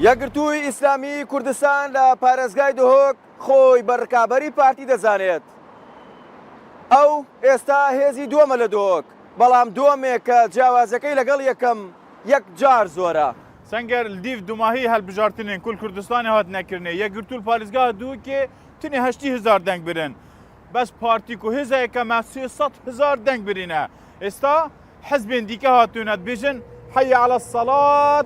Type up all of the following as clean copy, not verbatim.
یەکگرتووی ئیسلامی کوردستان لە پارێزگای دهۆک خۆی بە ڕکابەری پارتی دەزانێت. ئەو ئێستا هێزی دووەمە لە دهۆک، بەڵام دووەمێک کە جیاوازەکەی لەگەڵ یەکەم یەک جار زۆرە. سەنگەر دیف دوماهی هەڵبژارتنên کول کوردستانی هات nekirine yekgirtul parêzgeha Duhokê tinê 80,000 deng birin. Bes partî ku hêzayeke me 300,000 deng birîne. Êsta hezbên dîke hatûne dibêjin heyye ala salat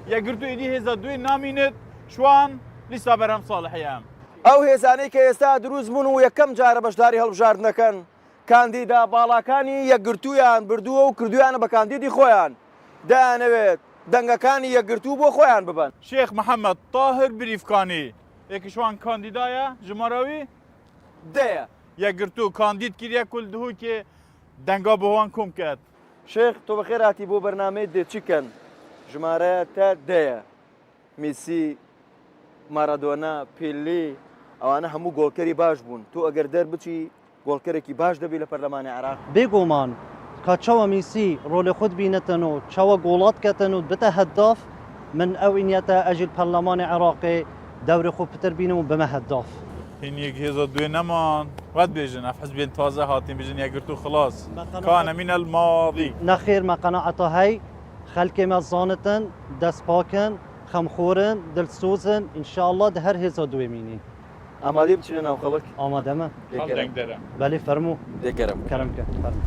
yekgirtû êdî hêza Duhê namînit şwan lîsta berhem Salihiye em. ئەو هێزانەی کە ئێستا دروست بوون و یەکەم جارە بەشداری هەڵبژاردنەکەن کاندیدا باڵاکانی یەکگرتوویان بردووە و کردویانە بە کاندیدی خۆیان دایانەوێت دەنگەکانی یەکگرتوو بۆ خۆیان ببن. شێخ محەممەد تاهر بریفکانی یەکی شوان کاندیدایە ژماراوی دەیە یەکگرتوو کاندید کردە کول Duhokê denga bi wan kom ket. شێخ تۆ بەخێراتی بۆ بەرنامەی دێچیکەن ژمارەیە تا دەیە میسی مارادۆنا پیلی ئەوانە هەموو گۆڵکەری باش بوون تۆ ئەگەر دەربچی گۆڵکەرێکی باش دەبی لە پەرلەمانی عێراق. بێگومان کە چاوە میسی ڕۆلی خود بینێتن و چاوە گۆڵات کەتن و بتە هەداف من ئەو ئینیەتە ئەژیل پەرلەمانی عێراقی دەوری خۆ پتر بینم و بمە هەداف. هین یەک هێزە دوێ نەمان وەت بێژن ئەف حزبێن تازە هاتین بژن یەکگرتوو خلاص کانە مینە الماضی. نەخێر مە قەنەعەتە هەی خەلکێ مە زانتن دەست پاکن خەمخۆرن دڵسۆزن ئینشاءالله دە هەر هێزە دوێ مینی. ئامادەی بچینە ناو خەڵک؟ ئامادەمە دەرە بەێ فەرموو دێگەرم کەرمکە فەرموو.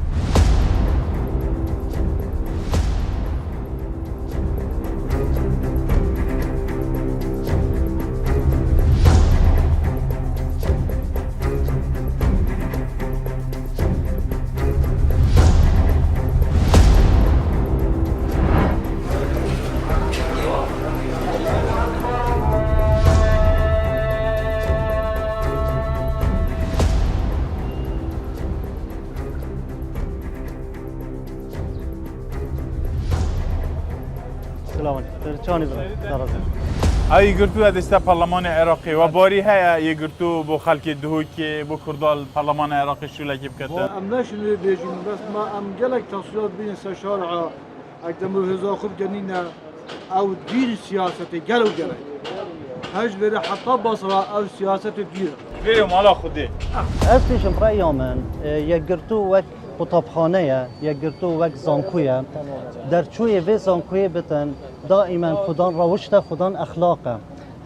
ئەو یەکگرتووە دەستا پەرلەمانی عێراقی و باری هەیە یەکگرتوو بۆ خەڵکی Duhokê بۆ کوردال پەرلەمانی عێراقی شولێکی بکەتە. ئەم ناشنێ بێژین بەس ما ئەم gelek tasiyat bînin ser şar'a ekdemir hêza xwe genîne ew dîr siyasetê gel û gelek. Hej vêre heta basra ew siyasetê dîr. Vê mala Xwedê. Ez têjim reya min yekgirtû wek qutabxaneye yekgirtû wek zankuye derçûyê vê zankuyê bitin دائما خودان روشته خودان اخلاقه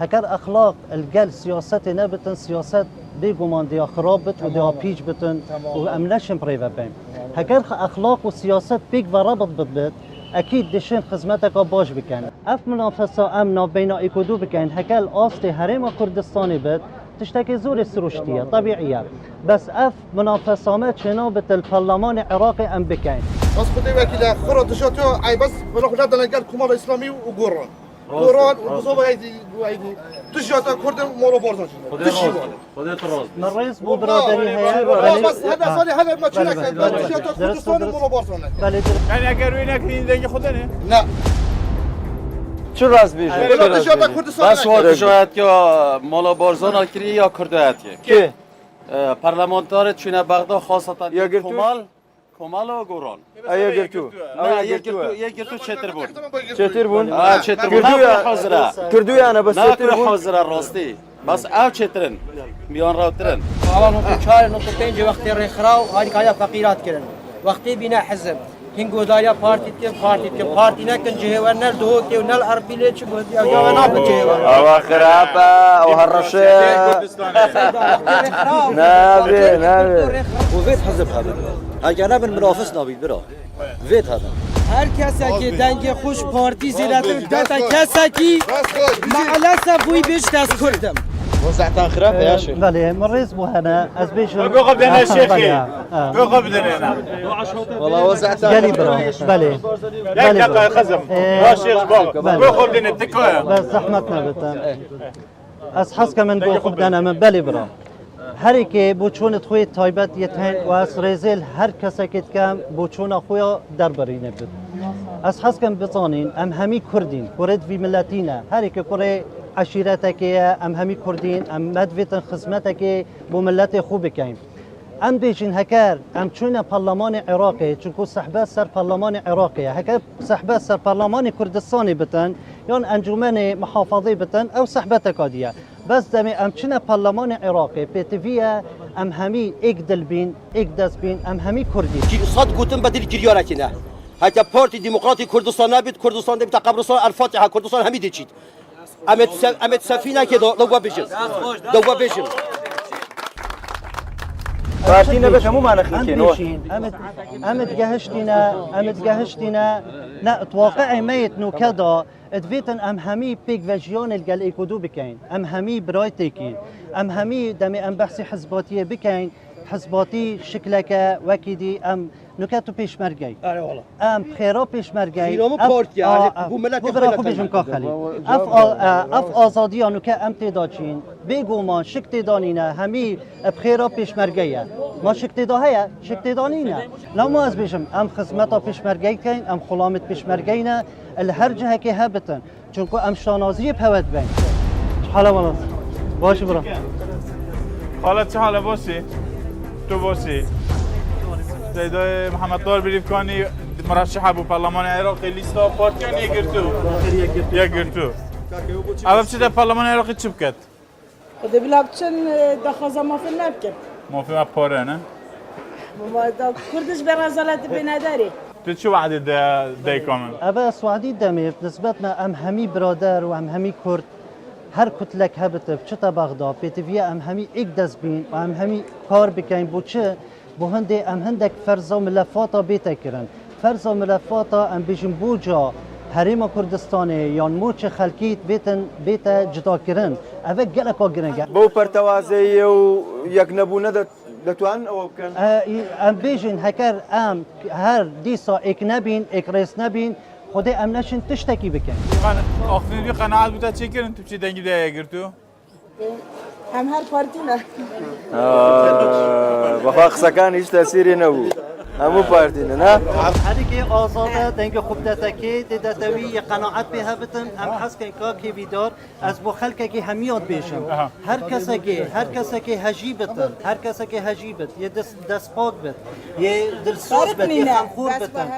هکر اخلاق الگل سیاست نبتن سیاست بگمان دیا خراب بت و دیا پیچ بتن و امنشم پریوه بین هکر اخلاق و سیاست بیگ و ربط بد اكيد دشين خدمتك باش بكن اف منافسه امنا بين ايكودو بكن هكال آستی هرم كردستاني بد تشتكي زور السروشتيه طبيعيه بس اف منافسامات شنوبة البرلمان العراقي ام بكن بس خدي وكيل خرط دشاتو اي بس بنروح لدنا قال كومال اسلامي وقران قران وبصوبه هيدي دشاتو كرد مولو بورزان خديت الراس من الرئيس بو برادري هي بس هذا صالح هذا ما تشيلك دشاتو كردستان مولو بورزان يعني اگر وینک این دنگ خودنه؟ لا چه راست بیشه؟ دشاتو كردستان بس وقت شاید که مولو بورزان کری یا کردایتی که پارلمانتار چینه بغداد خاصتا یەکگرتوو؟ کمال و گوران یەکگرتوو یەکگرتوو چتر بون چێتر بوون؟ چتر بون حاضره کردویانە بەس چێتر ناکر بوون؟ حاضره راستی بس او چترن میان راوترن طبعا نقطة 4 نقطة 5 وقت الرخراو هذيك على فقيرات كرن وقتي بنا حزب هنگو دایا پارتی نکن جهوار نل Duhokê و نل اربیله چه بود یا ناب جهوار ئەوە خراپە ئەو هەڕەشە نابێ وفيت حزب هذا اگر من منافس نبيد برا فيت هذا هر کسی که دنگ خوش پارتی زیرتر دتا کسی که معلسه بوی بیش دست کردم وزعتان خراپە یا شێخ بله من رئيس بو هنا از بيجن بقى بدنا شيخي بقى بدنا والله وزعتان قالي برا بله لا لا خزم يا شيخ بقى بدنا التكوى بس زحمتنا بتن از حس كمان بو خدنا من بله برا هر کی بو چون خوی تایبت یتن و از رزل هر کس که کم بو چون خوی دربرینه بود از حس کم بزانین ام همی کردین کرد وی ملتینه هر کی کره عشیرتك ام همي كردين ام مدفت خدمتك بو ملت خوب بكين ام بیشین هکر ام چون پارلمان عراقی چونکو صحبت سر پارلمان عراقی هکر صحبت سر پارلمان کردستانی بتن یان انجمن محافظی بتن او صحبت کادیه بس دمی ام چون پارلمان عراقی پیتویه ام همی ایک دل بین ایک دست بین ام همی کردی صد قوتن بدل جريارتنا هكا بارتي ديمقراطي كردستان نبيت كردستان دبت قبرستان الفاتحه كردستان همي ديتشيت امت سفينه كده دوا بيجم دوا بيجم پارتینا بەش هەمومان نەخلیکێنەوە ئەمت گەهشتینە لا تواقع ميت نوكدا ادفيتن ام همي بيك فيجيون الجل ايكودو بكين ام همي برايتكين ام همي دمي ام بحثي حزباتيه بكين حزباتي شكلك وكيدي ام نكاتو بيشمرجي ام خيرا بيشمرجي بو بيجم كاخلي اف ازاديا نكا ام تداچين بيگو ما شك تدانينا همي بخيرا بيشمرجي ما شك تداهيا شك تدانينا لا ما از بيجم ام خدمتا بيشمرجي كين ام خلامت بيشمرجينا الهرج هكي هبتن چونكو ام شانازي بهوت بين حالا والله باش برا حالا چه حالا باشی؟ تو باشی؟ سیدای محمد طاهر بریفکانی مرشح بو پارلمان عراقی لیستا پارتیان یک گرتو اول چه در پارلمان عراقی چی بکد؟ خود بلابچن دخوازه مافی نبکن مافی ما پاره نه؟ کردش به رزالت بنداری تو چه وعدی دی کامن؟ أبا سعودي دمي نسبتنا أم همي برادر وأم همي كرد هر كتلك هبت بشتا بغداد بيتفيا أم همي إقدس بين وأم همي كار بكين بوشة بوهندي أم هندك فرزا ملفاتا بيتكرن فرزا ملفاتا أم بيجن بوجا هريما كردستاني يان موچ خلقيت بيتا جدا كرن أبا جلكا جرنجا بو پرتوازی و یک نبونه دتوان او بکن ام بيجن هكر ام هر ديسا اك نبين اك رئيس نبين خودي ام نشن تشتكي بكن آخرین بی قناعت بوده چه کردن تو چی دنگی ده گرتو؟ هم هر پارتی نه بەخوا قسەکان هیچ تەسیری نەبوو هەموو پارتینە نا هركي آزاده دنگ خوبتتكي ددتوي قناعت بها بتن ام حسكن كاكي بيدار از بو خلقكي هميات بيشم هر كسكي هجيبتن هر كسكي هجيبت يه دسپاك بت يه دلسوز بت يه خمخور بتن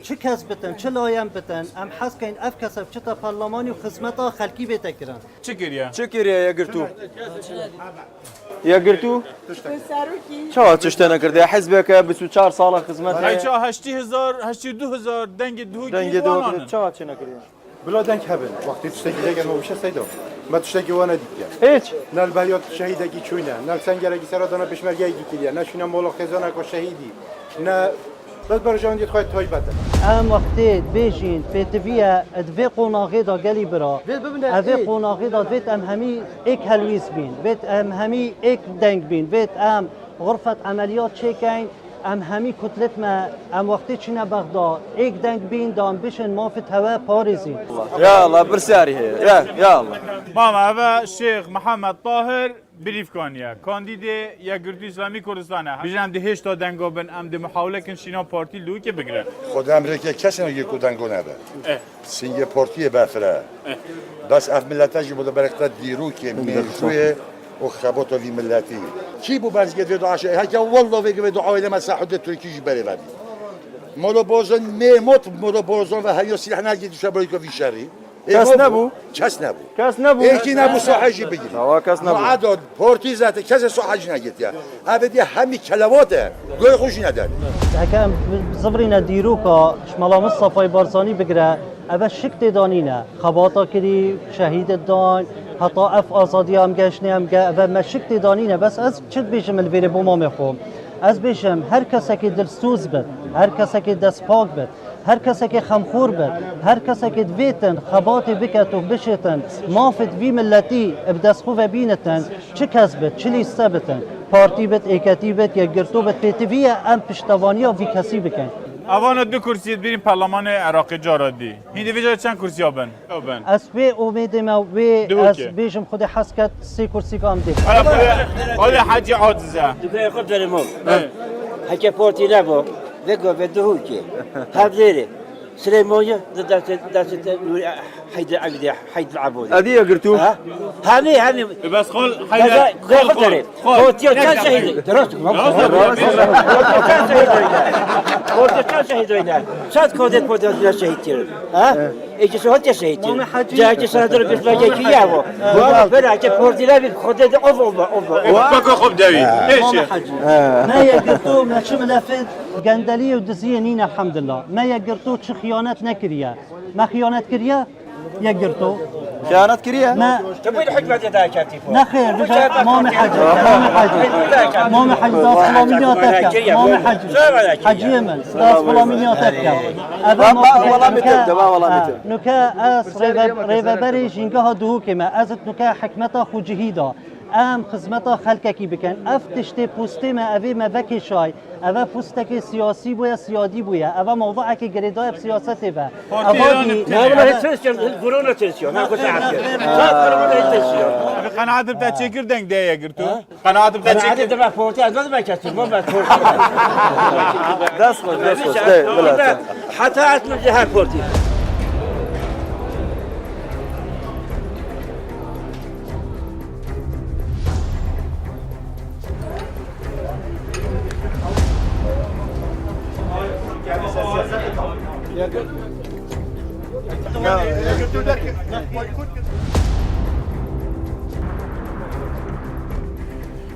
چه کس بتن چه لایم بتن ام حسكن اف کسب چتا پارلمانی و خدمتا خلقی بتكرن چه کردیا؟ چه کردیا یەگرتو یەگرتو ساروکی چاوا چ شتە نەکردیا حیزبێکە 24 ساڵە خزمەت ای چه 82,000 دنگ دهو دەنگی کی دۆ وانان چاوا چ نەکردیا بلا دنگ هبل وقتی تشتكي لك ما بشه سيدو ما تشتكي وانا ديك هیچ نال باليوت شهيدكي چوينا نال سنگركي سرادانا بشمرگي كيليا نشونا مولا خزانا كو شهيدي نا بس برجان دي خويت توي بده ام وقتی بیجین پیتویا ادوی قناغی دا گلی برا ادوی قناغی دا بیت ام همی ایک هلویس بین بیت ام همی ایک دنگ بین بیت ام غرفة عملیات چکین ام همی کتلت ما ام وقتی چینه بغداد ایک دنگ بین دام بشن مافت هوا پاریزی یا الله برسیاری هەیە یا الله ماما هذا الشيخ محمد طاهر بریفکانیه کاندیدی یک گرتو اسلامی کردستانه بیشتر دهش تا دنگا بن ام ده محاوله کن شینا پارتی لو که بگیره خود امریکا کسی نگه کودنگو نده سینگه پارتی بفره بس اف ملتش بوده برکت دیرو که میشوه و خبات وی ملتی کی بو برزگه وی دعاشه هکه والله وی دعای لما سحوده ترکیش بری ودی مولو بازن میموت مولو بازن و هیا سلاح نگیدی شبایی که وی شری کس نبو کس نبو یکی نبو صحجی بگیری کس نبو معدد پارتی ذات کس صحجی نگید یا اولی همی کلواته گوی خوشی نداری هکم زبرین دیروکا شمالا مصطفی بارزانی بگره اول شکت دانینه خباتا کری شهید دان حتی اف آزادی هم گشنی هم گه اول ما شکت دانینه بس از چت بیشم الویره بوما میخوام از بیشم هر کسی که دلسوز بد هر کسی که دست پاک بد هر کسی که خمخور بد هر کسی که دویتن خبات بکت و بشتن مافت وی ملتی بدست خوب بینتن چه کس بد چه لیسته بتن پارتی بد ایکتی بد یا گرتو بد پیتوی ام پشتوانی وی کسی بکن اوان دو کرسی بریم پارلمان عراقی جارادی هندی ویجا چند کرسی بن از وی امیدم وی از بیشم خود حس کرد 3 کرسی کام دی حالا حاجی عاجزه دكتور خد بالمو هكا بورتي لابو ذكو بدهوكي هبزيري سليمانية درس نور حيد العبدي حيد العبودي هذه قرتو هاني بس خل خل خوتي كان شهيد درست كان شهيد وين شاد كودت بود شهيد تير ها ايش شو هات شهيد جاي صدر بس لا جاي ياهو والله بلا كبورتي لا خدت باكو خب داوي ايش ما يقرتو ما شو ملافت قندلية ودزية نينا الحمد لله ما يقرتو شو خيانات نكريا ما خيانات كريا يقرتو خيانات كريه ما تبي الحكمة تاعك كاتي نخير ما محجز ما محجز فلامينياتك ما محجز حج يمن فلامينياتك والله متر والله متر نكا اس ريفا بري جينكا دهو كما ازت نكا حكمتا خو جهيدا ام خدمتا خلقکی بکن اف تشتی پوسته ما اوی ما وکی شای اوه پوسته که سیاسی بویا سیادی بویا اوه موضوع که گریدای سیاستی با نه والله تنسيون الكورونا تنسيون انا كنت عارف قناعات بتاع تشيكر دنگ ده قرتو قناعات بتاع عادي تشيكر تبع فورتي هذا ما كاتب ما بعد فورتي دسخش بلا حتى عتم جهه فورتي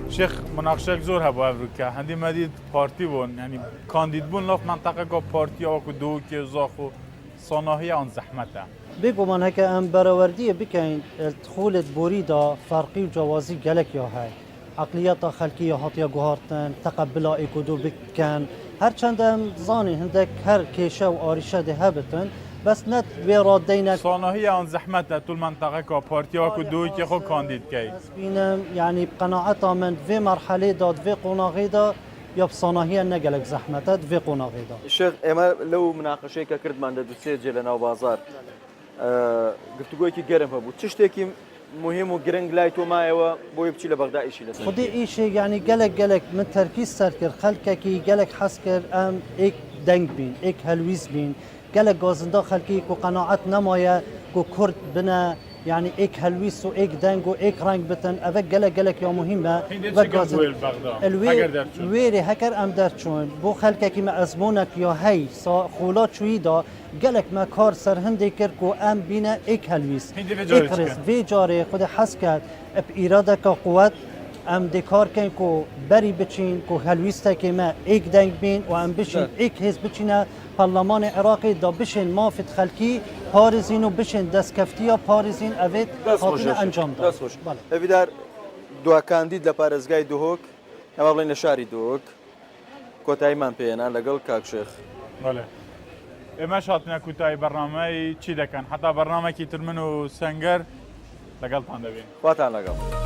شيخ مناقشه زور هبو امریکا هندی مدید پارتی بون یعنی کاندید بون لاف منطقه کا پارتی ها کو دو که زاخو صناهی آن زحمته بگو من هکه ام براوردی بکن دخول بوریدا فرقی و جوازی گلک یا های عقلیت خلقی هاتیا گوهارتن تقبلا ایکودو بکن هرچند ام زانی هندک هر کیشه و آریشه ده هبتن بس نت بیرادینک صناهی آن زحمته طول منطقه کا پارتی ها کو دو که خو کاندید کی بینم یعنی بقناعت من في مرحله داد في قناغي دا یا بصناهی نگلک زحمتت في قناغي دا الشيخ اما لو مناقشه كرد من دوسيه جلنا وبازار گفتگوی که گرم هبود چه شتێکی مهم و گرنگ لای تۆ مایەوە بۆی بچی لە بەغدا ئیشی لەسەر خودی ایشه یعنی گلک من ترکیز سر کرد خلککی گلک حس کرد ام ایک دنگ بین ایک هلویز بین گلک گازنده خلکی کو قناعت نمایه کو کرد بنا يعني ايك هلويس وايك دانجو ايك رانج بتن افك جلك يا مهمه الويري هكر ام درچون بو خلك كيما ازمونك يا هي خولات شويدا جلك ما كار سر هندي كركو ام بينا ايك هلويس ايك رس في جاري خد حسكت بإرادك قوت ام ديكار كان كو بري بچين كو هلويستا كيما ايك دانج بين وام بشين ايك هز بچينا برلمان عراقي دا بشين مافت خلكي پارزین و بشین دستکفتیا پارزین اوید خاطر انجام داد. دست خوش. اویدار دو کاندید لپارزگای دوهک، نمابلین لشاری دوهک. کوتای من پینا لگل کاک شیخ. بله. اما شاتنا کوتای برنامه چی دکن؟ حتی برنامه کی ترمنو سنگر لگل تان دبین. واتان لگل.